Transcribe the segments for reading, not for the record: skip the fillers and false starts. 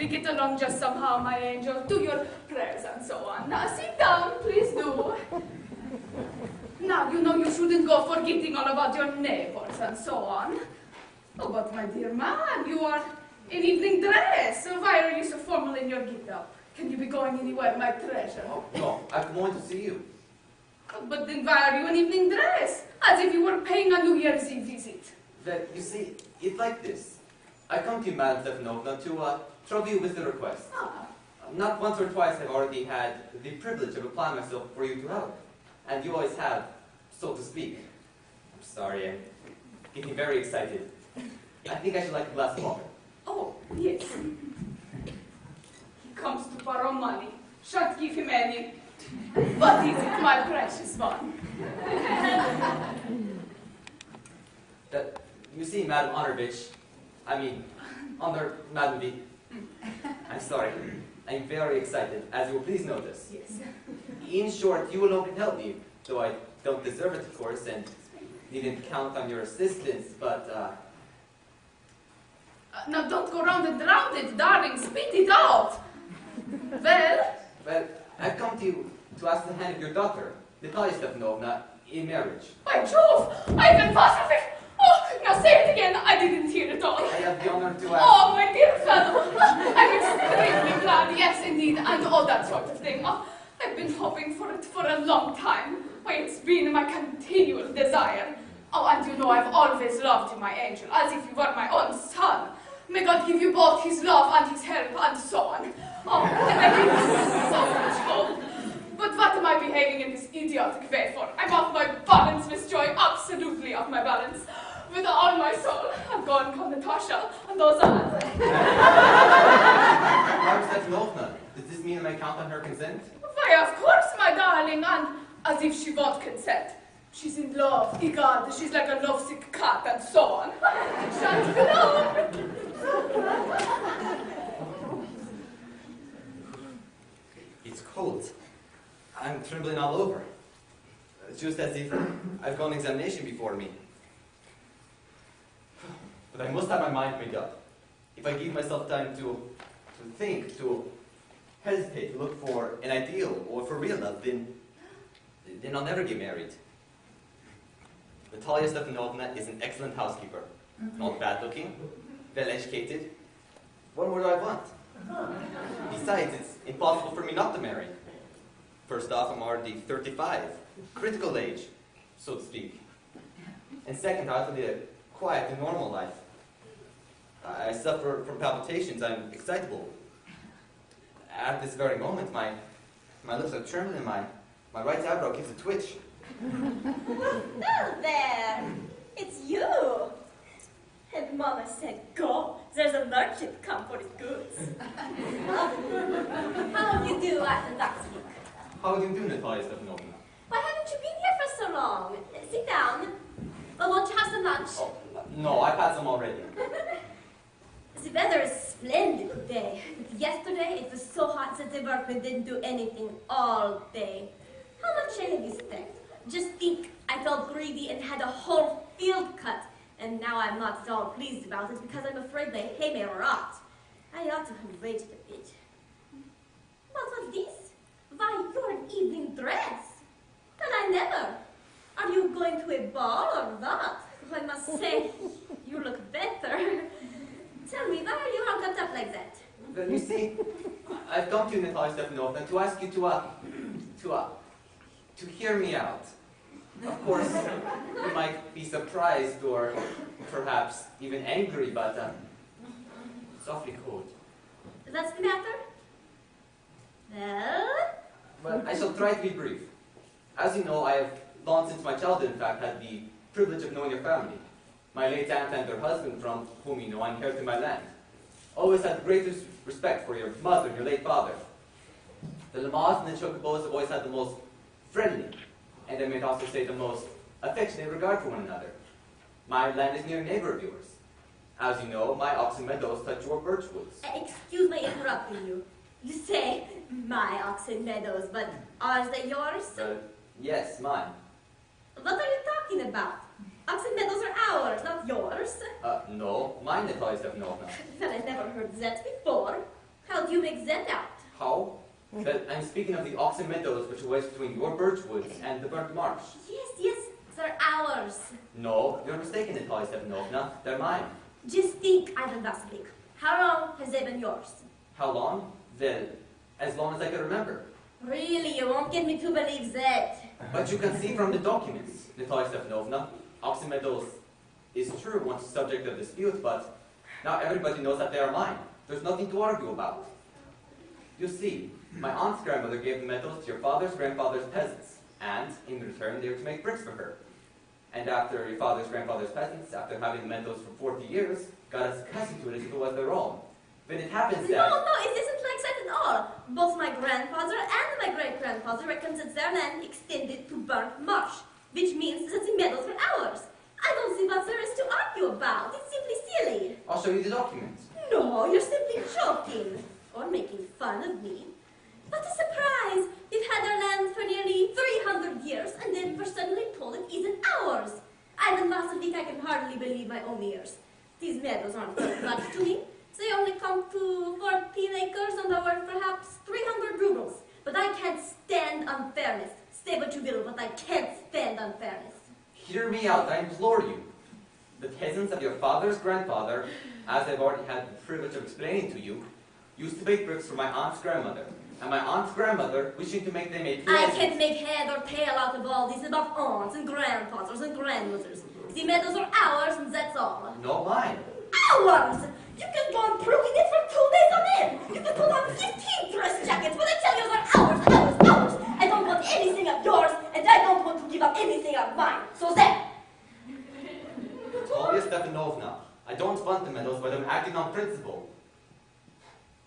we get along just somehow, my angel. Do your prayers and so on. Now, sit down, please do. Now, you know you shouldn't go forgetting all about your neighbors and so on. Oh, but my dear man, you are in evening dress. So why are you so formal in your get-up? Can you be going anywhere, my treasure? Oh, no, I'm going to see you. But then why are you in evening dress? As if you were paying a New Year's Eve visit. Well, you see, it's like this. I come to you, Madam Stefanovna, to trouble you with a request. Ah. Not once or twice I've already had the privilege of applying myself for you to help. And you always have, so to speak. I'm sorry, I'm getting very excited. I think I should like a glass of water. Oh, yes. He comes to borrow money. Shan't give him any. What is it, my precious one? You see, Madam Honorovich, Honor, Madam V. I'm sorry. I'm very excited, as you will please notice. Yes. In short, you alone can help me, though I don't deserve it, of course, and needn't count on your assistance, but, Now don't go round and round it, darling. Spit it out. Well? Well, I've come to you to ask the hand of your daughter, Natalia Stefanovna, in marriage. By Jove! I've been positive. Oh, now say it again. I didn't hear it all. I have the honor to ask... Oh, my dear fellow. I'm extremely glad. Yes, indeed. And all that sort of thing. Oh, I've been hoping for it for a long time. Why, it's been my continual desire. Oh, and you know I've always loved you, my angel, as if you were my own son. May God give you both his love and his help and so on. Oh, and I give you so much hope. But what am I behaving in this idiotic way for? I'm off my balance, Miss Joy, absolutely off my balance. With all my soul, I'm going to call Natasha and those others. Madam Stefanovna, does this mean I may count on her consent? Why, of course, my darling, and as if she won't consent. She's in love, egad, she's like a lovesick cat, and so on. Shan't be long. It's cold. I'm trembling all over. Just as if I've got an examination before me. But I must have my mind made up. If I give myself time to think, to hesitate, to look for an ideal or for real love, then I'll never get married. Natalia Stefanovna is an excellent housekeeper. Not bad looking, well educated. What more do I want? Besides, it's impossible for me not to marry. First off, I'm already 35, critical age, so to speak. And second, I have to lead a quiet and normal life. I suffer from palpitations, I'm excitable. At this very moment, my lips are trembling, my right eyebrow gives a twitch. Oh, there! It's you! And Mama said, go! There's a merchant come for his goods. How do you do at the Ducksburg? How do you do, Natalia Stefanovna? Why haven't you been here for so long? Sit down. Well, won't you have some lunch? Oh, no, I've had some already. The weather is splendid today. Yesterday it was so hot that the workmen didn't do anything all day. How much hay have you spent? Just think, I felt greedy and had a whole field cut. And now I'm not at all pleased about it because I'm afraid the hay may rot. I ought to have waited a bit. What was this? Why, you're in evening dress. And I never. Are you going to a ball or what? I must say, you look better. Tell me, why are you all cut up like that? Well, you see, I've come to you, Natalia Stefanovna, to ask you to hear me out. Of course, you might be surprised or perhaps even angry, but it's awfully cold. What's the matter? Well, I shall try to be brief. As you know, I have long since my childhood, in fact, had the privilege of knowing your family. My late aunt and her husband, from whom you know I inherited my land, always had the greatest respect for your mother and your late father. The Lamas and the Chocobos have always had the most friendly, and I may also say the most affectionate regard for one another. My land is near a neighbor of yours. As you know, my oxen meadows touch your birch woods. Excuse my interrupting you. You say, my oxen meadows, but are they yours? Yes, mine. What are you talking about? Oxen meadows are ours, not yours. No, mine, Natalia Stefanovna. Well, I never heard that before. How do you make that out? How? Well, I'm speaking of the Oxen Meadows, which lies between your birchwoods and the burnt marsh. Yes, they're ours. No, you're mistaken, Natalia Stepanovna. They're mine. Just think, Ivan Vasilievich. How long has they been yours? How long? Well, as long as I can remember. Really, you won't get me to believe that. But you can see from the documents, Natalia Stepanovna, Oxen Meadows is true once subject of dispute, but now everybody knows that they are mine. There's nothing to argue about. You see, my aunt's grandmother gave the meadows to your father's grandfather's peasants, and in return they were to make bricks for her. And after your father's grandfather's peasants, after having the meadows for 40 years, got as accustomed to it as if it was their own. But it happens that... No, it isn't like that at all. Both my grandfather and my great-grandfather reckoned that their land extended to burnt marsh, which means that the meadows were ours. I don't see what there is to argue about. It's simply silly. I'll show you the documents. No, you're simply joking. Or making fun of me. What a surprise! We've had our land for nearly 300 years, and then we're suddenly told it isn't ours. Ivan Vasilievich, I can hardly believe my own ears. These meadows aren't worth much to me. They only come to 14 acres and are worth perhaps 300 rubles. But I can't stand unfairness. Say what you will, but I can't stand unfairness. Hear me out, I implore you. The peasants of your father's grandfather, as I've already had the privilege of explaining to you, used to bake bricks for my aunt's grandmother. And my aunt's grandmother, wishing to make them a I can't make head or tail out of all this about aunts and grandfathers and grandmothers. The meadows are ours, and that's all. No, mine. Ours! You can go on proving it for 2 days on end. You can put on 15 dress jackets, but I tell you they're ours. I don't want anything of yours, and I don't want to give up anything of mine. So there. Natalia Stepanovna, I don't want the meadows, but I'm acting on principle.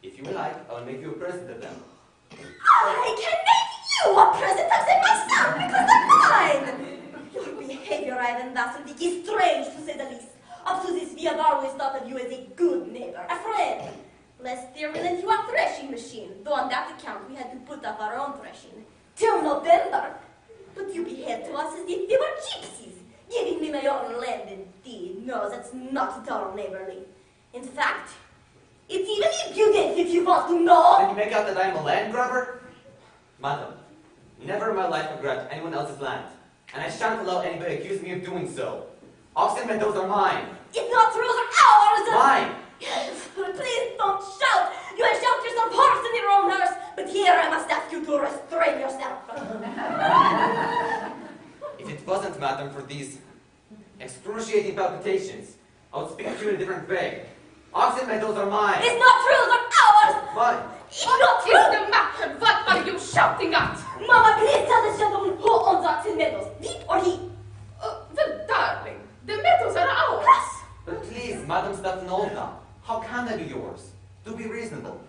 If you like, I'll make you a present of them. I can make you a present of them myself because they're mine! Your behavior, Ivan Vasilievich, is strange to say the least. Up to this, we have always thought of you as a good neighbor, a friend. Last year we lent you a threshing machine, though on that account we had to put up our own threshing. Till November. But you behaved to us as if we were gypsies, giving me my own land indeed. No, that's not at all neighborly. In fact, it's even impudent if you want to know. Then you make out that I am a land grabber? Madam, never in my life have grabbed anyone else's land, and I shan't allow anybody accuse me of doing so. Oxen Meadows are mine. It's not true, they're ours! Mine! Please don't shout! You have shot yourself hoarse in your own nurse, but here I must ask you to restrain yourself. If it wasn't, madam, for these excruciating palpitations, I would speak to you in a different way. Oxen Meadows are mine. It's not true, they're ours! Mine. It's not true! What is the matter? What are you shouting at? Mama, please tell this gentleman who owns Oxen Meadows, me or he. Well, darling, the meadows are ours. But please, Madam Stepanovna, how can they be yours? Do be reasonable.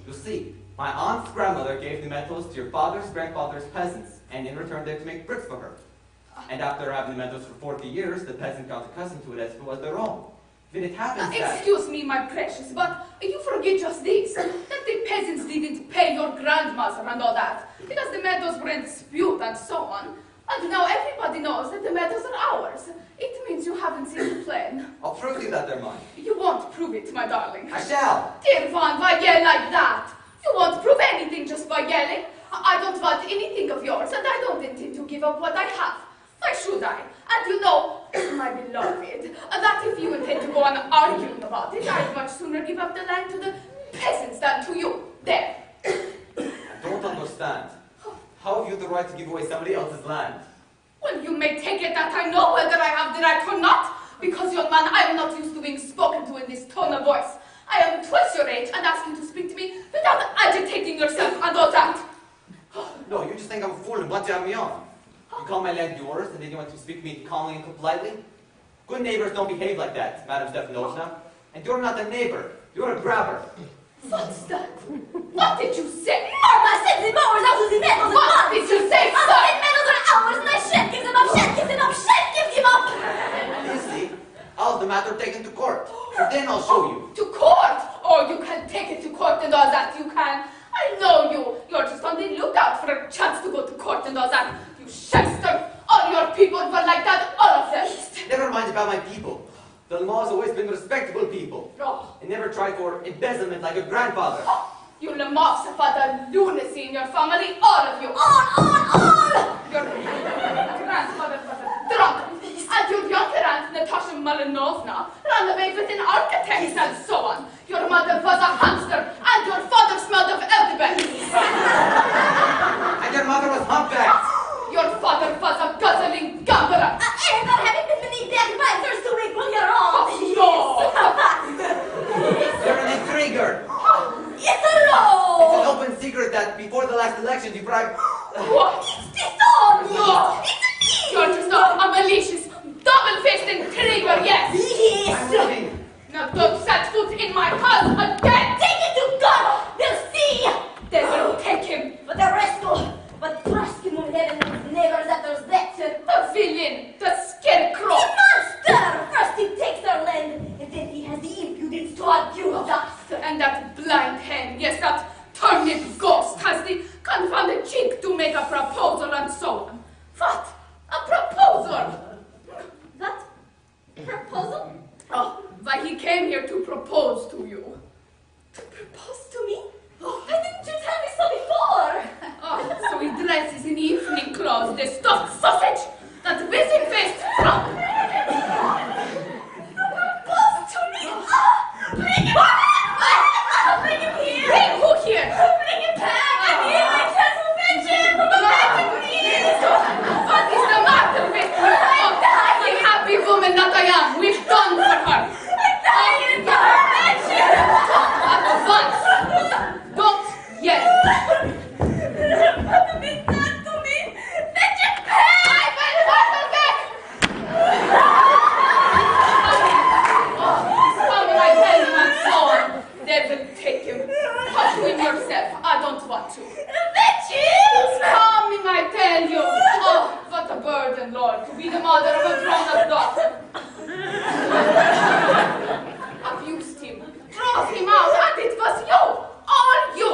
You see, my aunt's grandmother gave the meadows to your father's grandfather's peasants, and in return they had to make bricks for her. And after having the meadows for 40 years, the peasant got accustomed to it as if it was their own. Then it happens that... Excuse me, my precious, but you forget just this, that the peasants didn't pay your grandmother and all that, because the meadows were in dispute and so on. And now everybody knows that the meadows are ours. It means you haven't seen the plan. I'll prove to you that they're mine. You won't prove it, my darling. I shall. Dear Van, why yell like that? You won't prove anything just by yelling. I don't want anything of yours, and I don't intend to give up what I have. Why should I? And you know, my beloved, that if you intend to go on arguing about it, I'd much sooner give up the land to the peasants than to you. There. I don't understand. How have you the right to give away somebody else's land? Well, you may take it that I know whether I have the right or not, because, young man, I am not used to being spoken to in this tone of voice. I am twice your age and ask you to speak to me without agitating yourself and all that. No, you just think I'm a fool and want to have me on. You call my land yours, and then you want to speak to me calmly and politely? Good neighbors don't behave like that, Madam Stepanovna. And you're not a neighbor. You're a grabber. What's that? What did you say? Mama said the mowers out of the meadows. What did you say, The sir? meadows are ours, and I shan't give them up, shan't give them up, shan't give them up. You see, I'll have the matter taken to court, and then I'll show you. To court? Oh, you can take it to court and all that, you can. I know you. You're just on the lookout for a chance to go to court and all that. You shyster. All your people were like that, all of them. Never mind about my people. The The Lamar has always been respectable people. Oh, And never tried for embezzlement like your grandfather. you Lamar have had the lunacy in your family, all of you. All! Your grandfather was a drunk, and your younger aunt, Natasha Malinovna, ran away with an architect and so on. Your mother was a hamster, and your father smelled of elderberries. And your mother was humpbacked. Your father was a guzzling gambler. And about having been beneath the advisors to equal your own. You're an intriguer. It's a It's law! an open secret that before the last election you bribed... What? It's dishonest! No. It's You're just a malicious, double-faced intriguer, yes. I'm Yes! leaving. Now don't set foot in my house again. Take it to God! They'll see! They will take him. But the rest go. But trust him on heaven and never that there's lecture. The villain, the scarecrow. The monster! First he takes our land, and then he has the impudence to accuse us. And that blind hen, yes, that turnip ghost has the confounded cheek to make a proposal and so on. What? A proposal? What? Proposal? Oh, why he came here to propose to you. To propose to me? Oh, why didn't you tell me so before? Oh, so he dresses in evening clothes, the stuffed sausage, that whizzing-faced frog. Propose to me? Oh, bring him back! Bring him here! Bring who here? Bring him back! I'm here! I can't prevent him! Come back, please! What is the matter with you? Oh, the happy woman that I am, we've done for her. I'm dying! Prevent him! At once. Don't yell. What have you done to me? Let him back! I will hustle back. Coming, I tell you, and so on. They will take him. Touch him yourself. I don't want to. Bitches! Coming, I tell you. Oh, what a burden, Lord, to be the mother of a grown-up daughter. Abused him, drove him out, and it was you. All you.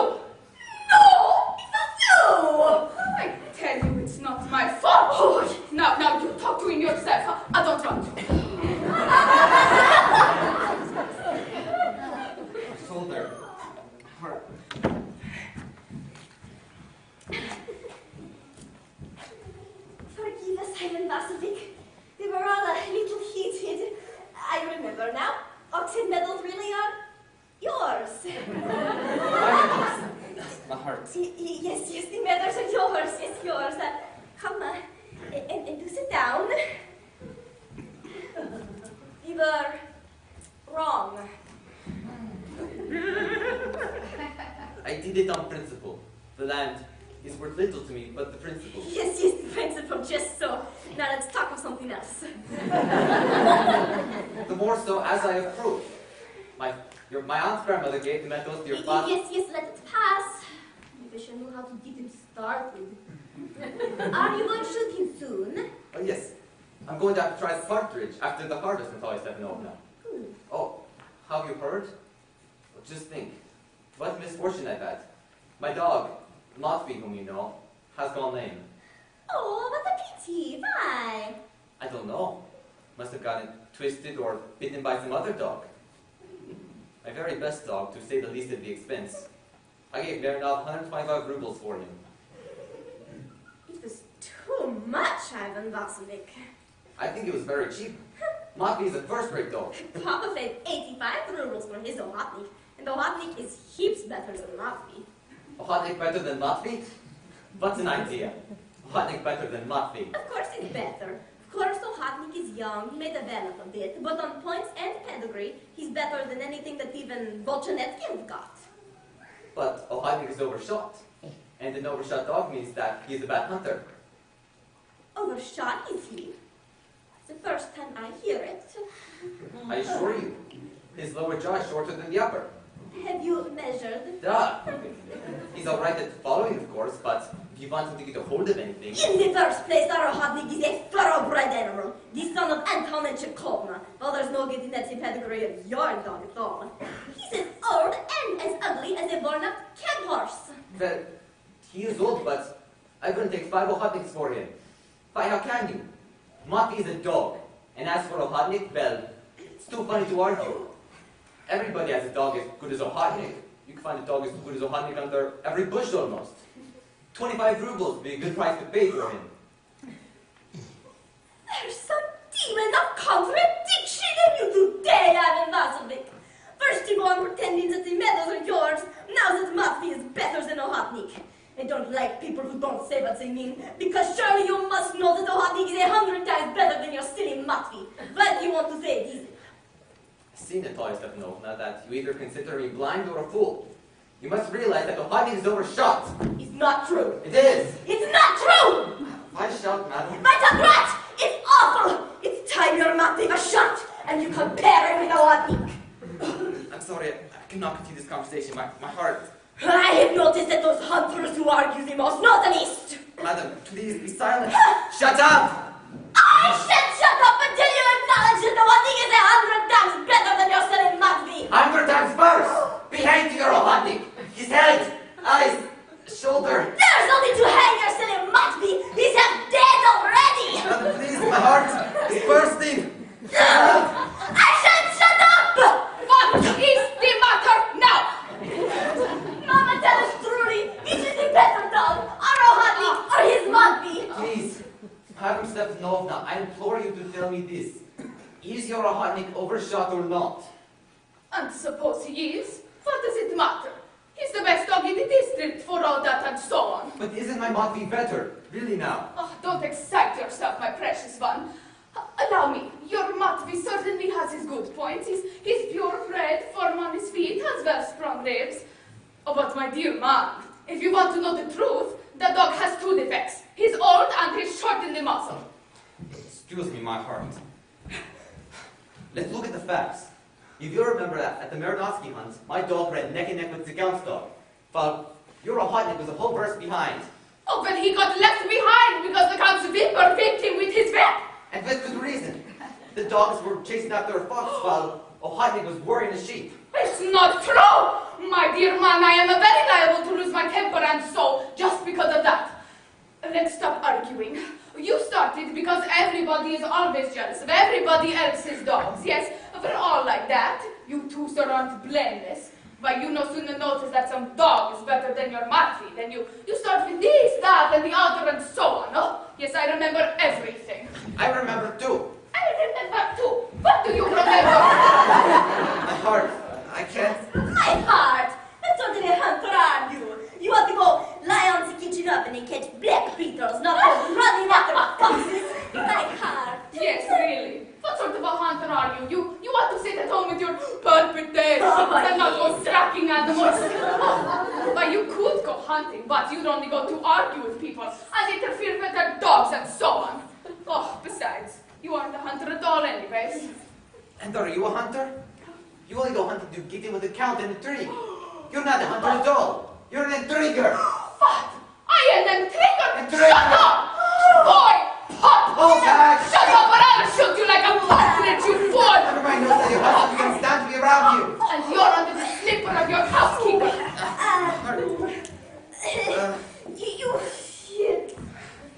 No! It's not you! I tell you, it's not my fault. Oh, now you talk to him yourself. I don't want to. Shoulder. Heart. Forgive us, Ivan Vasovic. We were all a little heated. I remember now. Oxide medals really are yours. My heart. Yes, the medals are yours. It's yours. Come, and do sit down. We were wrong. I did it on principle. The land is worth little to me, but the principle. Yes, the principle, just so. Now let's talk of something else. The more so as I have proof. My aunt's grandmother gave the medals to your father. Yes, let it pass. I wish I knew how to get him started. Are you going shooting soon? Oh, yes. I'm going to have to try the partridge after the harvest until I step over now. Oh, have you heard? Well, just think. What misfortune I've had. My dog, Mothby, whom you know, has gone lame. Oh, what a pity. Why? I don't know. Must have gotten twisted or bitten by some other dog. My very best dog, to say the least at the expense. I gave Bernard 125 rubles for him. It was too much, Ivan Vasovic. I think it was very cheap. Mothby is a first-rate dog. Papa paid 85 rubles for his Ohotnik, and Ohotnik is heaps better than Mothby. Ohotnik better than Mothby? What's an idea? Ohotnik better than Mothby. Of course it's better. Of course Ohotnik is young, he may develop a bit, but on points and pedigree, he's better than anything that even Bolchanetkin got. But Ohotnik is overshot. And an overshot dog means that he's a bad hunter. Overshot is he? It's the first time I hear it. I assure you, his lower jaw is shorter than the upper. Have you measured? Duh! He's alright at following, of course, but if you want him to get a hold of anything... In the first place, our Ohotnik is a thoroughbred animal, the son of Anton and Chekovna. Well, there's no getting that pedigree of your dog at all. He's as old and as ugly as a worn-out cab horse. Well, he is old, but I wouldn't take 5 Ohotniks for him. Why, how can you? Mothby is a dog, and as for Ohotnik, well, It's too funny to argue. Everybody has a dog as good as Ohotnik. You can find a dog as good as Ohotnik under every bush almost. 25 rubles would be a good price to pay for him. There's some demon of contradiction in you today, Ivan Vasilevich. First you go on pretending that the meadows are yours, now that Matvey is better than Ohotnik. I don't like people who don't say what they mean, because surely you must know that Ohotnik is 100 times better than your silly Matvey. What do you want to say, Dizzy? I've seen Natalia Stepanovna that you either consider me blind or a fool. You must realize that Ohotnik is overshot. It's not true. It is. It's not true! I shout, madam. My Tabrat! It's awful! It's time your Matvey was shot, and you compare him with Ohotnik. I'm sorry, I cannot continue this conversation. My heart. I have noticed that those hunters who argue the most know the least. Madam, please be silent. Shut up! I said shut up until you acknowledge that Ohotnik is 100 times better than your silly Matvey. 100 times worse! Behind you, your Ohotnik. His head, eyes, shoulder. There's only to hang your silly Matvey. He's half dead already. Madam, please, my heart is bursting. Shut up! I said shut up! What is the matter now? Mama, tell us truly, which is the better dog, our Ohotnik or his Matvey? Please, Madam Stepanovna, I implore you to tell me this. Is your Ohotnik overshot or not? And suppose he is, what does it matter? He's the best dog in the district for all that and so on. But isn't my Matvey better? Really now? Oh, don't excite yourself, my precious one. Allow me, your Matvey certainly has his good points. He's purebred, firm on his feet, has well-sprung ribs. Oh, but my dear man, if you want to know the truth, the dog has two defects. He's old and he's short in the muscle. Excuse me, my heart. Let's look at the facts. If you remember that at the Marinovsky hunt, my dog ran neck and neck with the Count's dog, while your Ohotnik was a whole verst behind. Oh, but he got left behind because the Count's Viper whipped him with his whip. And with good reason. The dogs were chasing after a fox while Ohotnik was worrying a sheep. It's not true! My dear man, I am very liable to lose my temper and so, just because of that. Let's stop arguing. You started because everybody is always jealous of everybody else's dogs. Yes, we're all like that. You two, sir, aren't blameless. Why, you no sooner notice that some dog is better than your Matvey, then you start with this, that, and the other, and so on, oh? Yes, I remember everything. I remember too. I remember too. What do you remember? My heart, I can't. My heart! That's what a hunter are you. You want to go lie on the kitchen oven and catch black beetles, not go running after foxes. My heart. Yes, really. What sort of a hunter are you? You want to sit at home with your perfect days Oh, and not go yes. tracking animals? Why, you could go hunting, but you'd only go to argue with people and interfere with their dogs and so on. Oh, besides, you aren't a hunter at all anyways. And are you a hunter? You only go hunting to get in with the Count and the tree. You're not a hunter at all. You're an intriguer. What? I am an intriguer? Intriguer. Shut up! Boy, pop! Hold back! Shut up or I'll shoot you like a partridge, you fool! Everybody knows that your husband can stand to be around you. And you're under the slipper of your housekeeper.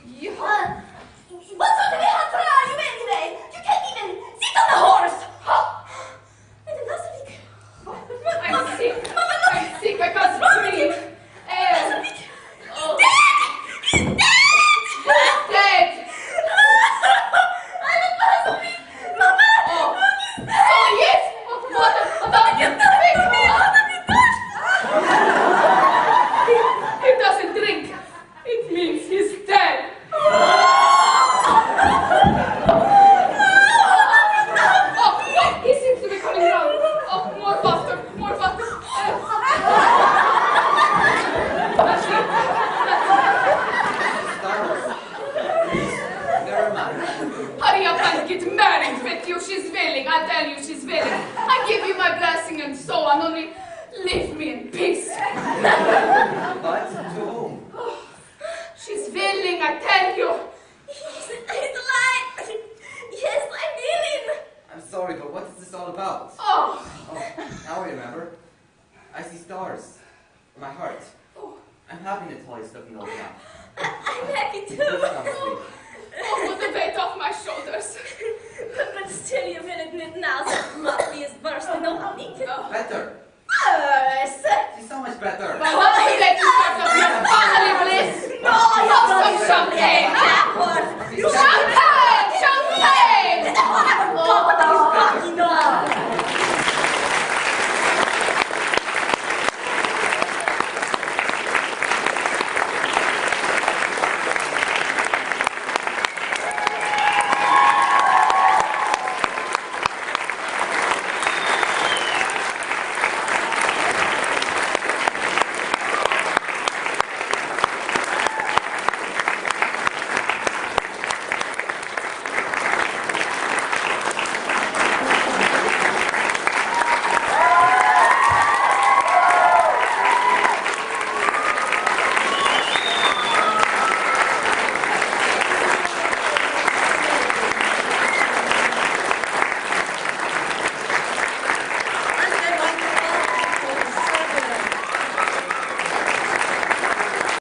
You what sort of a hunter are you anyway? You can't even sit on a horse. Madam Vasilevich. I'm sick. I'm sick. I can't breathe. Vasilevich. Oh. He's dead! He's dead! Dead. Madam Vasilevich. Mama. Oh. He's dead. Oh, yes. What about You you? touched me. Mama, you touched me. He doesn't drink. It means he's dead. Oh, wait, he seems to be coming around. Oh, more butter, more butter. That's it. Never mind. Hurry up and get married with you. She's willing. I tell you, she's willing. I give you my blessing and so on. Only leave me in peace. But to whom? She's willing, I tell you. He's alive. Yes, I'm healing. I'm sorry, but what is this all about? Oh, Oh, now I remember. I see stars. In my heart. oh, I'm happy to tell you stuff you know now. I'm happy too. Honestly. oh, put the weight off my shoulders. But Still, you will admit now that Muffy is bursting of honey. Better. Yes. She's so much better. But once we let you start